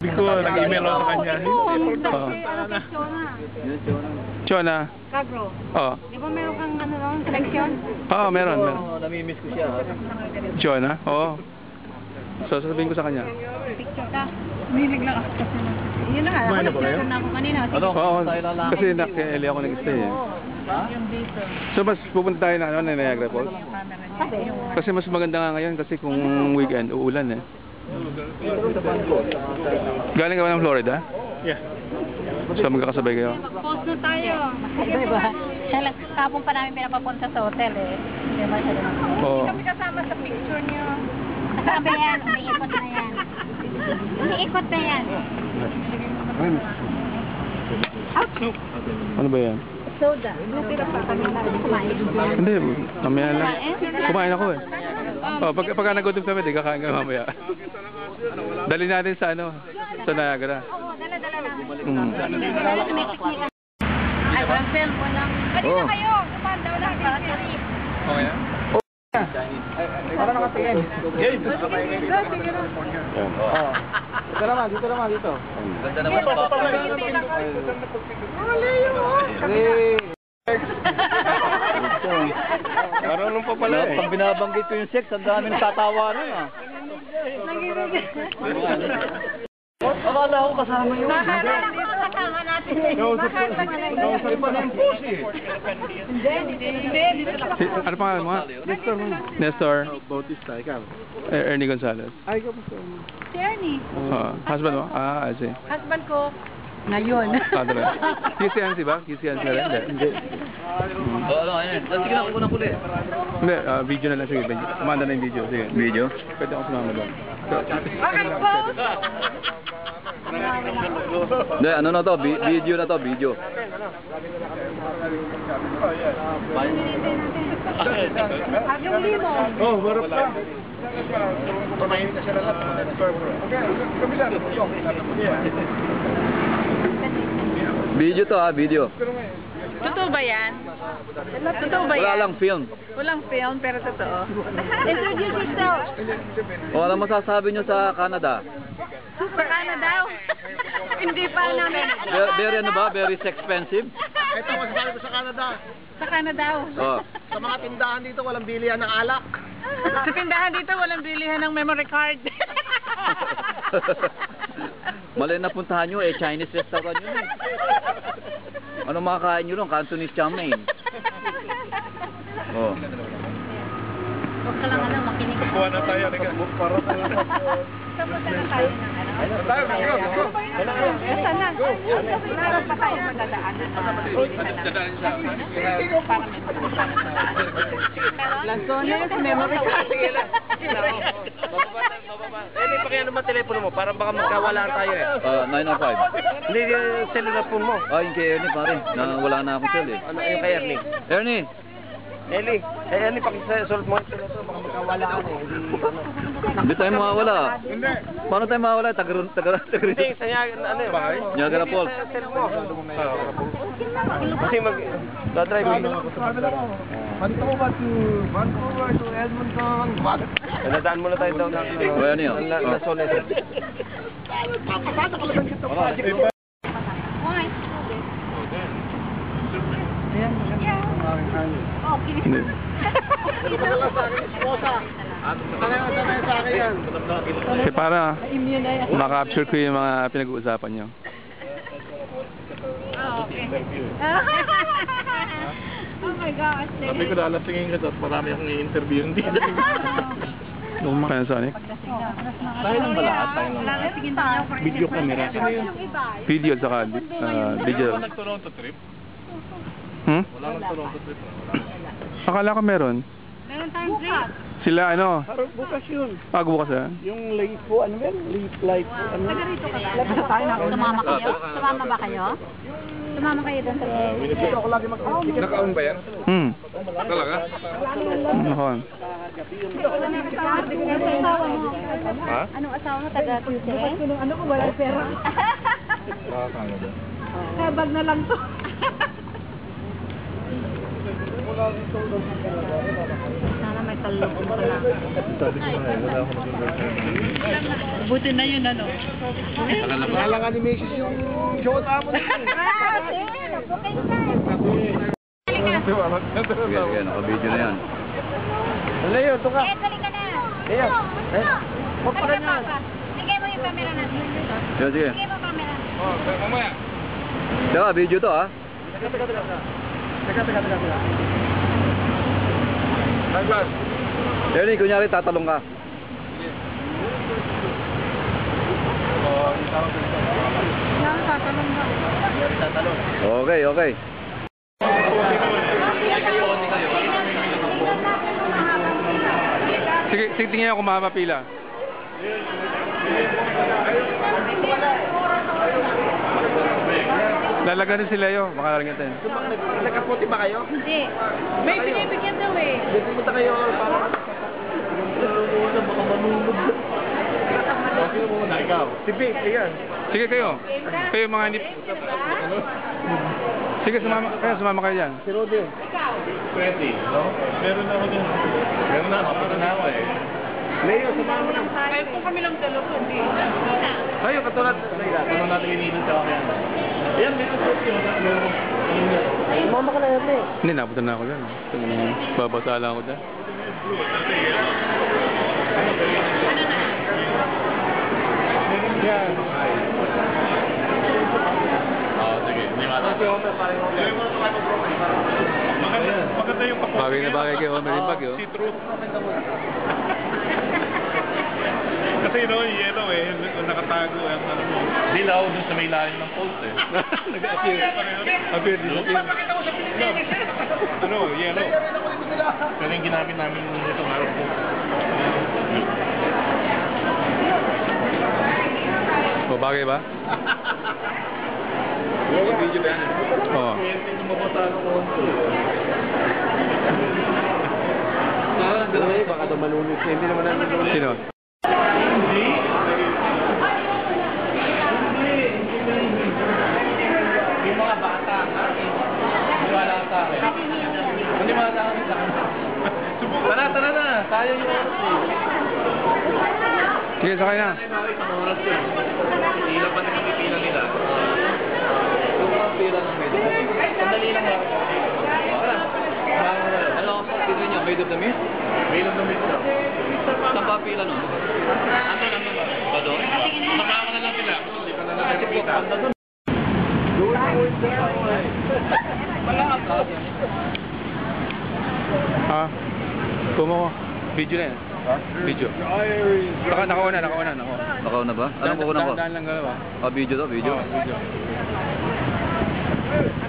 Hindi ko, nag-email ako sa kanya. Chona. Kagro. Oo. Di ba meron kang ano noon, selection? Oo, meron. Namimiss ko siya. Chona? Oo. So, sasabihin ko sa kanya. Picture ka. Humilig lang ako kasi. Yun na nga, ako nag-picture na ako kanina. Oo, kasi nakili ako nag-stay eh. So, mas pupunta tayo na Niagara Falls? Kasi mas maganda nga ngayon kasi kung weekend, uulan eh. Galing ka ba ng Florida? Yeah. So, magkakasabay kayo? Mag-post na tayo. Diba? Kapon pa namin pinapapunta sa hotel eh. Hindi ba siya Oo. Kami kasama sa picture niyo. Sabi yan, umiikot na yan. Umiikot na yan. Ano ba yan? Soda. Natira pa kami na kumain. Hindi, mamaya lang. Kumain ako eh. Oh, pagka nagutom kami, di kakain kami mamaya. Dali natin sa sa Niagara. Oo, dala-dala namin. Ay, walang cellphone lang. Kanina kayo, kumandaw lang. Okay na? Para nakatingin. Game. Yan. Dito naman. Ganda naman Hindi, pa. Marunong pa pala eh. Pag binabanggit ko yung sex, ang dami nagtatawa na ah. Akala ko kasama yun. Akala ko kasama natin eh. Kausap pa ng pussy. Hindi. Ano pangalan mo nga? Nestor. Bautista, ikaw. Ernie Gonzalez. Ay, ikaw pa Si Ernie. Husband mo? I see. Husband ko. Ngayon. Talaga. QCNC ba? QCNC na rin? Hindi. Ano, sige na, kukunan ko ulit. Hindi, video na lang. Sige, video. Kumanda na yung video. Sige. Video? Pwede ako sumama doon. Bakit post? Hindi, ano na to? Video na to, video. Yung limo. Oh, marap ka. Tumayin ka siya lang. Video to video. Totoo ba yan? Totoo ba yan? Wala lang film. Walang film, pero totoo. Introduce yourself. O ano masasabi nyo sa Canada? Sa Canada. Hindi pa namin. Very ano ba? Very expensive? Ito masasabi ko sa Canada. Sa Canada. Oh. Sa mga tindahan dito, walang bilihan ng alak. Sa tindahan dito, walang bilihan ng memory card. Mali na puntahan nyo Chinese restaurant yun eh. Ano makakain nyo lang? Cantonese chow mein. Oh. Huwag ka lang makinig. Kuha na tayo. Kapunta na tayo ng ano? Saan na? Meron pa tayo madadaanan. Lanzones, memory card. Hindi, pakiano mo telepono mo, parang baka magkawalaan tayo eh. 905. Hindi yung cellular phone mo. Ay, yung kay Ernie pare. Wala na akong cell eh. Ano yung kay Ernie? Ernie! Ernie, pakisulot mo yung telepono, baka magkawalaan eh. Hindi tayo mawawala. Hindi. Paano tayo mawawala? Hindi, sa ano yun? Bahay? Niagara Falls. Cell mo. Kasi dadrive mo. Vancouver to Edmonton. Nadaan muna tayo daw ng O yan yun. Lanzones. Why? Hindi. Kasi para makapture ko yung mga pinag-uusapan nyo. Okay. Oh my gosh. Sabi ko lalasingin ka tapos marami akong i-interview hindi. Luma ka na Sonic? Tayo lang pala. Video camera. Video at saka digital. Nag-Toronto trip? Wala nag-Toronto trip. Akala ko meron. Meron tayong trip. Sila Bukas yun. bukas Yung late po, ano yan? Late life po, ano? Taga rito ka ba? Sumama kayo? Sumama ba kayo? Sumama kayo doon sa Dito ako lagi mag-video. Naka-on ba yan? Talaga? Naka-on. Ha? Anong asawa mo? Taga QCE? Ano ko, wala pera. Kaya bag na lang to. Sana may Talong pa lang. Sabi ko nga, wala akong naging Buti na yun, ano? Nalang animation yung shota mo na yun. Sige, naka-video na yan. Wala yun, ito ka. Eh, dali ka na. Ayan. Huwag pa na. Bigay mo yung camera natin. Sige, sige. Bigay mo camera. Teka, video to ha. Douglas. Ernie, kunyari tatalong ka. Yan, tatanong ba? Okay, okay. Sige, tingnan niyo kung mahaba pila. Lalagyan din sila yun, baka lang natin. Nagkaputi ba kayo? Hindi. May binibigyan daw eh. Pumunta kayo para... Baka manunod. Sino muna? Ikaw. Si Vic, ayan. Sige kayo. Kayo mga nip. Sige, sumama kayo dyan. Si Rodi. Pwede, no? Meron ako din. Meron na, kapunta na ako eh. Leo, sumama na. Kahit kung kami lang dalawa, hindi. Kayo, katulad. Ano natin ininom sa akin? Ayan, dito po yun. Sumama ka na yan eh. Hindi, napunta na ako dyan. Babasa lang ako dyan. Yan. Sige, hindi nga. Maganda yung kapot. Bagay na bagay kayo, may rin bagay. Si Truth. Kasi no, yung yellow eh, nakatago ang ano mo. Dilaw dun sa may lalim ng post eh. Nag-appear. Appear, disappear. Ano, yellow. Pero yung ginamit namin itong araw po. O, bagay ba? Yung video ba yan? Oo. Hindi mapatalo ko. Baka ito malunod. Hindi naman namin malunod. Sino? Hindi. Yung mga bata, wala sa akin. Hindi wala sa akin. Tara na. Sayang yung oras eh. Sige, sakay na. Pila pa na kami pila nila. Pila ng medyo. Sandali lang ako. Ano ang pagpili niya? Made of the mist? Made of the mist daw. Saan pa pila nun? Ano lang naman? Ba doon? Makama na lang sila. Hindi pa na lang nakikita. Ha? Kumo ko. Video na yan. Video. Nakauna. Nakaw na ba? Anong kukunan ko? Daan lang galaw. Ah, video to, video. Video.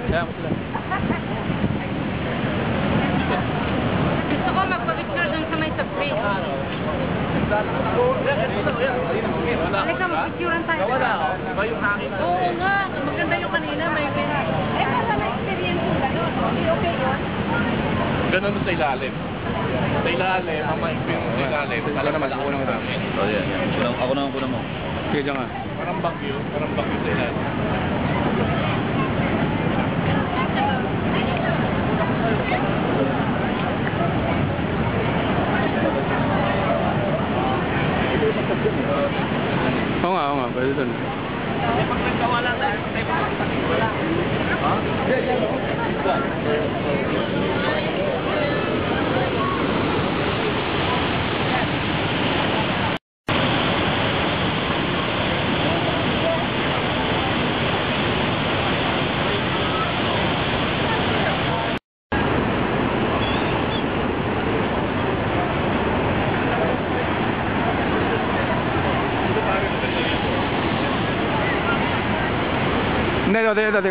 Kaya mo sila. Gusto ko magpa-picture dun sa may subway. Halika, mag-picturean tayo. Ba yung hangin? Oo nga, maganda yung kanina. May Eh, basta may experience yung gano'n. Okay yun. Ganun sa ilalim. Sa ilalim, ang ma-experience sa ilalim. Ako naman, ako naman. Oh, yan. Ako na ang kunan mo. Sige, dyan nga. Parang bagyo sa ilalim. Oo nga, pwede doon. Pag nagkawala tayo, wala. Hindi, tingnan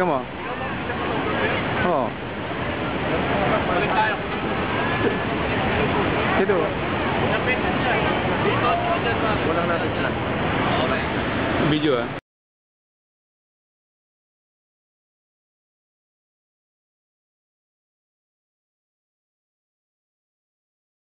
mo. Oo. Balik tayo. Dito. Dito, walang natin siya. Video ah.